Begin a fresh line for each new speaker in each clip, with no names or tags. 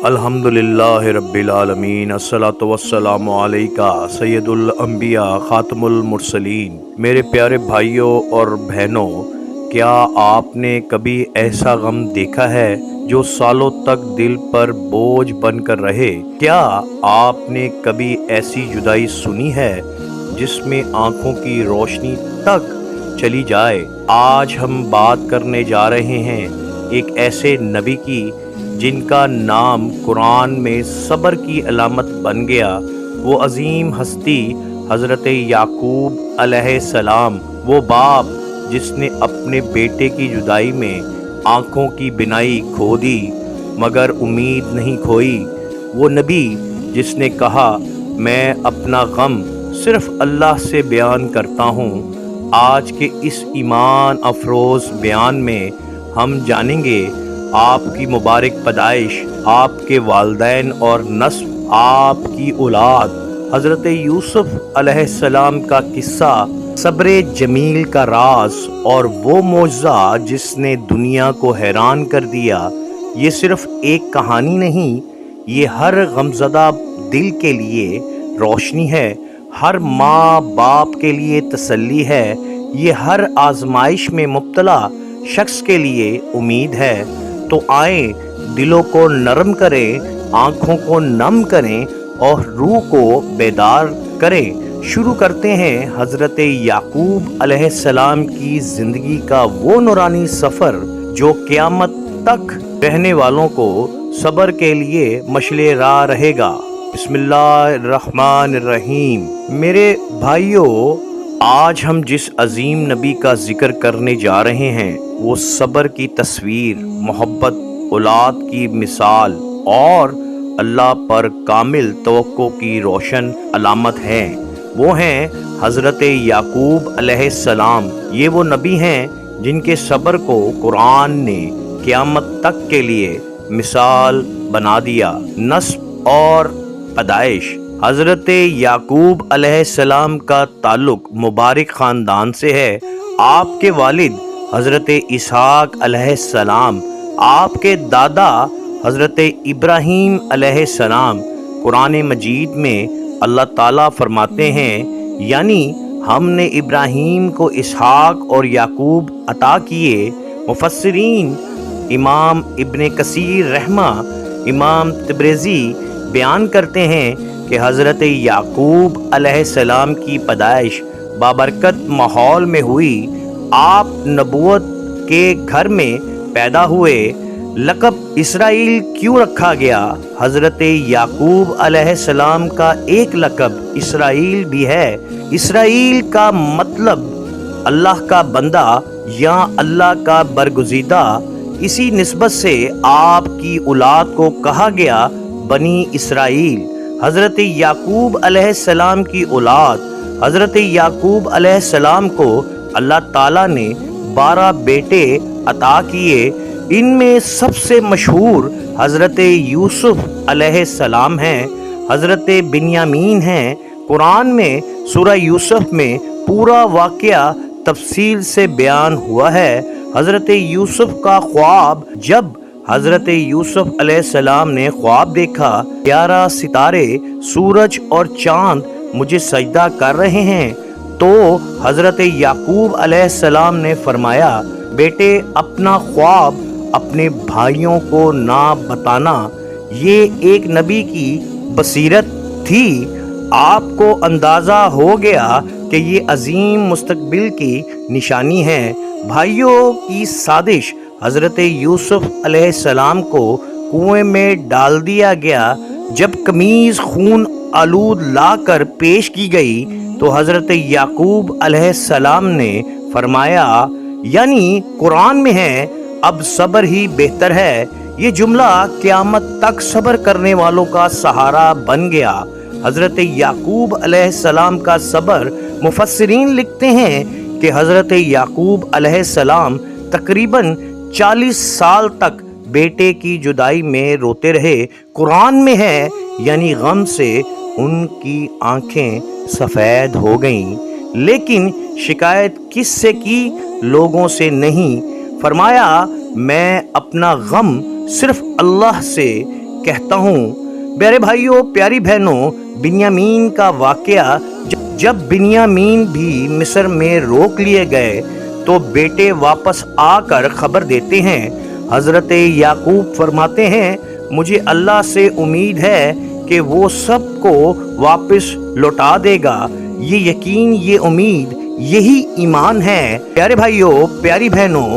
الحمدللہ رب العالمین، الصلاۃ والسلام علیکہ سید الانبیاء خاتم المرسلین۔ میرے پیارے بھائیوں اور بہنوں، کیا آپ نے کبھی ایسا غم دیکھا ہے جو سالوں تک دل پر بوجھ بن کر رہے؟ کیا آپ نے کبھی ایسی جدائی سنی ہے جس میں آنکھوں کی روشنی تک چلی جائے؟ آج ہم بات کرنے جا رہے ہیں ایک ایسے نبی کی جن کا نام قرآن میں صبر کی علامت بن گیا۔ وہ عظیم ہستی حضرت یعقوب علیہ السلام، وہ باپ جس نے اپنے بیٹے کی جدائی میں آنکھوں کی بینائی کھو دی مگر امید نہیں کھوئی۔ وہ نبی جس نے کہا، میں اپنا غم صرف اللہ سے بیان کرتا ہوں۔ آج کے اس ایمان افروز بیان میں ہم جانیں گے آپ کی مبارک پیدائش، آپ کے والدین اور نسب، آپ کی اولاد، حضرت یوسف علیہ السلام کا قصہ، صبر جمیل کا راز اور وہ معجزہ جس نے دنیا کو حیران کر دیا۔ یہ صرف ایک کہانی نہیں، یہ ہر غمزدہ دل کے لیے روشنی ہے، ہر ماں باپ کے لیے تسلی ہے، یہ ہر آزمائش میں مبتلا شخص کے لیے امید ہے۔ تو آئیں دلوں کو نرم کریں، آنکھوں کو نم کریں اور روح کو بیدار کریں۔ شروع کرتے ہیں حضرت یعقوب علیہ السلام کی زندگی کا وہ نورانی سفر جو قیامت تک رہنے والوں کو صبر کے لیے مشعل راہ رہے گا۔ بسم اللہ الرحمن الرحیم۔ میرے بھائیوں، آج ہم جس عظیم نبی کا ذکر کرنے جا رہے ہیں وہ صبر کی تصویر، محبت، اولاد کی مثال اور اللہ پر کامل توقع کی روشن علامت ہے۔ وہ ہیں حضرت یعقوب علیہ السلام۔ یہ وہ نبی ہیں جن کے صبر کو قرآن نے قیامت تک کے لیے مثال بنا دیا۔ نسب اور پیدائش۔ حضرت یعقوب علیہ السلام کا تعلق مبارک خاندان سے ہے۔ آپ کے والد حضرت اسحاق علیہ السلام، آپ کے دادا حضرت ابراہیم علیہ السلام۔ قرآن مجید میں اللہ تعالیٰ فرماتے ہیں، یعنی ہم نے ابراہیم کو اسحاق اور یعقوب عطا کیے۔ مفسرین امام ابن کثیر رحمہ، امام تبریزی بیان کرتے ہیں کہ حضرت یعقوب علیہ السلام کی پیدائش بابرکت ماحول میں ہوئی۔ آپ نبوت کے گھر میں پیدا ہوئے۔ لقب اسرائیل کیوں رکھا گیا؟ حضرت یعقوب علیہ السلام کا ایک لقب اسرائیل بھی ہے۔ اسرائیل کا مطلب اللہ کا بندہ یا اللہ کا برگزیدہ۔ اسی نسبت سے آپ کی اولاد کو کہا گیا بنی اسرائیل۔ حضرت یعقوب علیہ السلام کی اولاد، حضرت یعقوب علیہ السلام کو اللہ تعالیٰ نے 12 بیٹے عطا کیے۔ ان میں سب سے مشہور حضرت یوسف علیہ السلام ہیں، حضرت بنیامین ہیں۔ قرآن میں سورہ یوسف میں پورا واقعہ تفصیل سے بیان ہوا ہے۔ حضرت یوسف کا خواب۔ جب حضرت یوسف علیہ السلام نے خواب دیکھا، 11 ستارے، سورج اور چاند مجھے سجدہ کر رہے ہیں، تو حضرت یعقوب علیہ السلام نے فرمایا، بیٹے اپنا خواب اپنے بھائیوں کو نہ بتانا۔ یہ ایک نبی کی بصیرت تھی۔ آپ کو اندازہ ہو گیا کہ یہ عظیم مستقبل کی نشانی ہے۔ بھائیوں کی سازش۔ حضرت یوسف علیہ السلام کو کنویں میں ڈال دیا گیا۔ جب قمیض خون آلود لا کر پیش کی گئی تو حضرت یعقوب علیہ السلام نے فرمایا، یعنی قرآن میں ہے، اب صبر ہی بہتر ہے۔ یہ جملہ قیامت تک صبر کرنے والوں کا سہارا بن گیا۔ حضرت یعقوب علیہ السلام کا صبر، مفسرین لکھتے ہیں کہ حضرت یعقوب علیہ السلام تقریباً 40 سال تک بیٹے کی جدائی میں روتے رہے۔ قرآن میں ہے، یعنی غم سے ان کی آنکھیں سفید ہو گئیں، لیکن شکایت کس سے کی؟ لوگوں سے نہیں۔ فرمایا، میں اپنا غم صرف اللہ سے کہتا ہوں۔ پیارے بھائیوں، پیاری بہنوں، بنیامین کا واقعہ، جب بنیامین بھی مصر میں روک لیے گئے تو بیٹے واپس آ کر خبر دیتے ہیں۔ حضرت یعقوب فرماتے ہیں، مجھے اللہ سے امید ہے کہ وہ سب کو واپس لوٹا دے گا۔ یہ یقین، یہ امید، یہی ایمان ہے۔ پیارے بھائیوں، پیاری بہنوں،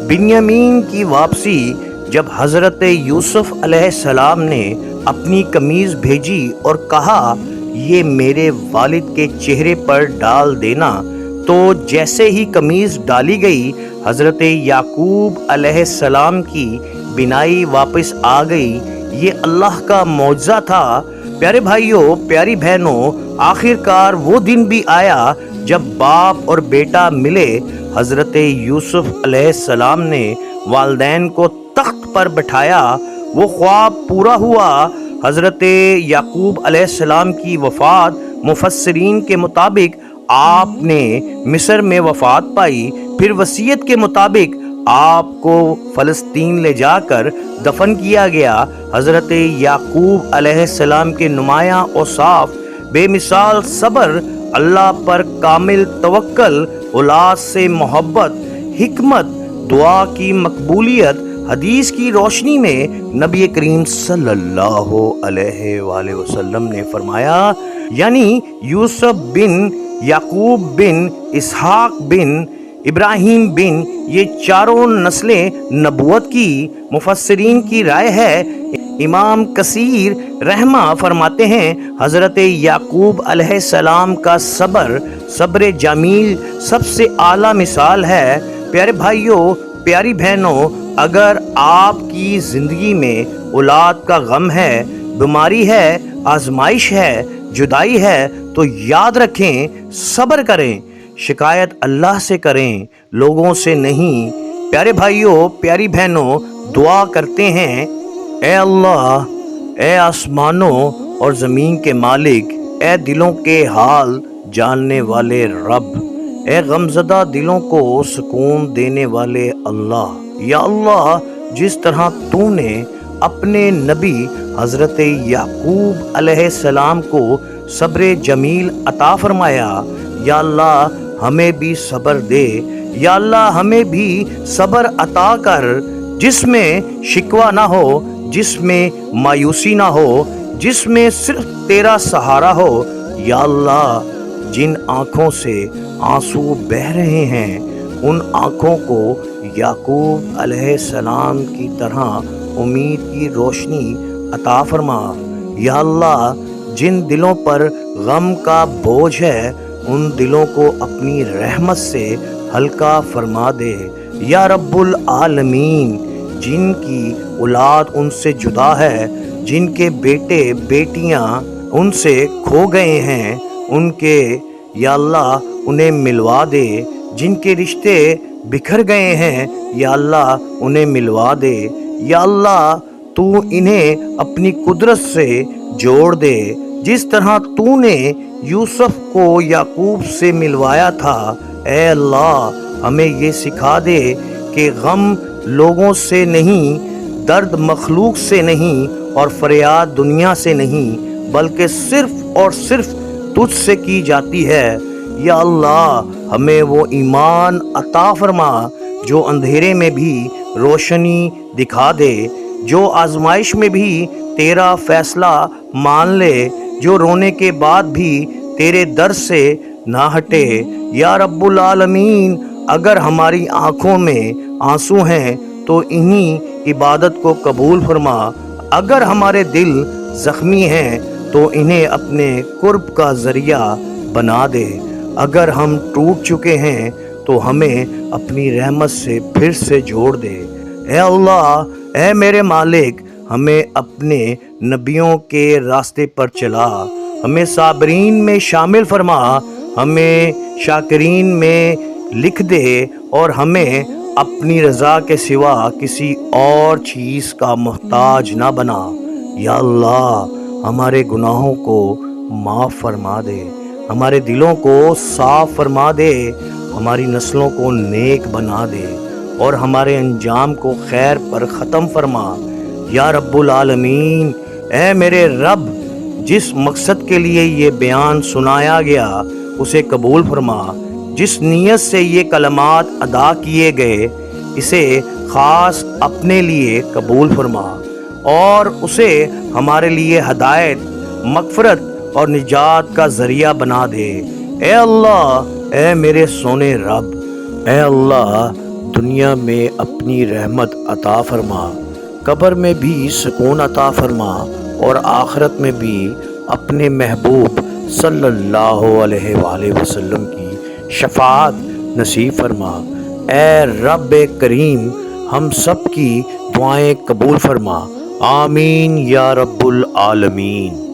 بنیامین کی واپسی جب حضرت یوسف علیہ السلام نے اپنی قمیض بھیجی اور کہا یہ میرے والد کے چہرے پر ڈال دینا، تو جیسے ہی قمیض ڈالی گئی حضرت یعقوب علیہ السلام کی بینائی واپس آ گئی۔ یہ اللہ کا معجزہ تھا۔ پیارے بھائیوں، پیاری بہنوں، آخر کار وہ دن بھی آیا جب باپ اور بیٹا ملے۔ حضرت یوسف علیہ السلام نے والدین کو تخت پر بٹھایا، وہ خواب پورا ہوا۔ حضرت یعقوب علیہ السلام کی وفات، مفسرین کے مطابق آپ نے مصر میں وفات پائی، پھر وصیت کے مطابق آپ کو فلسطین لے جا کر دفن کیا گیا۔ حضرت یعقوب علیہ السلام کے نمایاں اوصاف، بے مثال صبر، اللہ پر کامل توکل، اولاد سے محبت، حکمت، دعا کی مقبولیت، حدیث کی روشنی میں نبی کریم صلی اللہ علیہ وآلہ وسلم نے فرمایا، یعنی یوسف بن یعقوب بن اسحاق بن ابراہیم بن، یہ چاروں نسلیں نبوت کی۔ مفسرین کی رائے ہے، امام کثیر رحمہ فرماتے ہیں، حضرت یعقوب علیہ السلام کا صبر جمیل سب سے اعلیٰ مثال ہے۔ پیارے بھائیوں، پیاری بہنوں، اگر آپ کی زندگی میں اولاد کا غم ہے، بیماری ہے، آزمائش ہے، جدائی ہے، تو یاد رکھیں، صبر کریں، شکایت اللہ سے کریں، لوگوں سے نہیں۔ پیارے بھائیوں، پیاری بہنوں، دعا کرتے ہیں، اے اللہ، اے آسمانوں اور زمین کے مالک، اے دلوں کے حال جاننے والے رب، اے غمزدہ دلوں کو سکون دینے والے اللہ۔ یا اللہ، جس طرح تو نے اپنے نبی حضرت یعقوب علیہ السلام کو صبر جمیل عطا فرمایا، یا اللہ ہمیں بھی صبر دے، یا اللہ ہمیں بھی صبر عطا کر، جس میں شکوہ نہ ہو، جس میں مایوسی نہ ہو، جس میں صرف تیرا سہارا ہو۔ یا اللہ، جن آنکھوں سے آنسو بہہ رہے ہیں، ان آنکھوں کو یعقوب علیہ السلام کی طرح امید کی روشنی عطا فرما۔ یا اللہ، جن دلوں پر غم کا بوجھ ہے، ان دلوں کو اپنی رحمت سے ہلکا فرما دے۔ یا رب العالمین، جن کی اولاد ان سے جدا ہے، جن کے بیٹے بیٹیاں ان سے کھو گئے ہیں، ان کے یا اللہ انہیں ملوا دے۔ جن کے رشتے بکھر گئے ہیں، یا اللہ انہیں ملوا دے۔ یا اللہ تو انہیں اپنی قدرت سے جوڑ دے، جس طرح تو نے یوسف کو یعقوب سے ملوایا تھا۔ اے اللہ، ہمیں یہ سکھا دے کہ غم لوگوں سے نہیں، درد مخلوق سے نہیں، اور فریاد دنیا سے نہیں، بلکہ صرف اور صرف تجھ سے کی جاتی ہے۔ یا اللہ، ہمیں وہ ایمان عطا فرما جو اندھیرے میں بھی روشنی دکھا دے، جو آزمائش میں بھی تیرا فیصلہ مان لے، جو رونے کے بعد بھی تیرے در سے نہ ہٹے۔ یا رب العالمین، اگر ہماری آنکھوں میں آنسو ہیں تو انہی عبادت کو قبول فرما، اگر ہمارے دل زخمی ہیں تو انہیں اپنے قرب کا ذریعہ بنا دے، اگر ہم ٹوٹ چکے ہیں تو ہمیں اپنی رحمت سے پھر سے جوڑ دے۔ اے اللہ، اے میرے مالک، ہمیں اپنے نبیوں کے راستے پر چلا، ہمیں صابرین میں شامل فرما، ہمیں شاکرین میں لکھ دے، اور ہمیں اپنی رضا کے سوا کسی اور چیز کا محتاج نہ بنا۔ یا اللہ، ہمارے گناہوں کو معاف فرما دے، ہمارے دلوں کو صاف فرما دے، ہماری نسلوں کو نیک بنا دے، اور ہمارے انجام کو خیر پر ختم فرما۔ یا رب العالمین، اے میرے رب، جس مقصد کے لیے یہ بیان سنایا گیا اسے قبول فرما، جس نیت سے یہ کلمات ادا کیے گئے اسے خاص اپنے لیے قبول فرما، اور اسے ہمارے لیے ہدایت، مغفرت اور نجات کا ذریعہ بنا دے۔ اے اللہ، اے میرے سونے رب، اے اللہ، دنیا میں اپنی رحمت عطا فرما، قبر میں بھی سکون عطا فرما، اور آخرت میں بھی اپنے محبوب صلی اللہ علیہ وآلہ وسلم کی شفاعت نصیب فرما۔ اے رب کریم، ہم سب کی دعائیں قبول فرما، آمین یا رب العالمین۔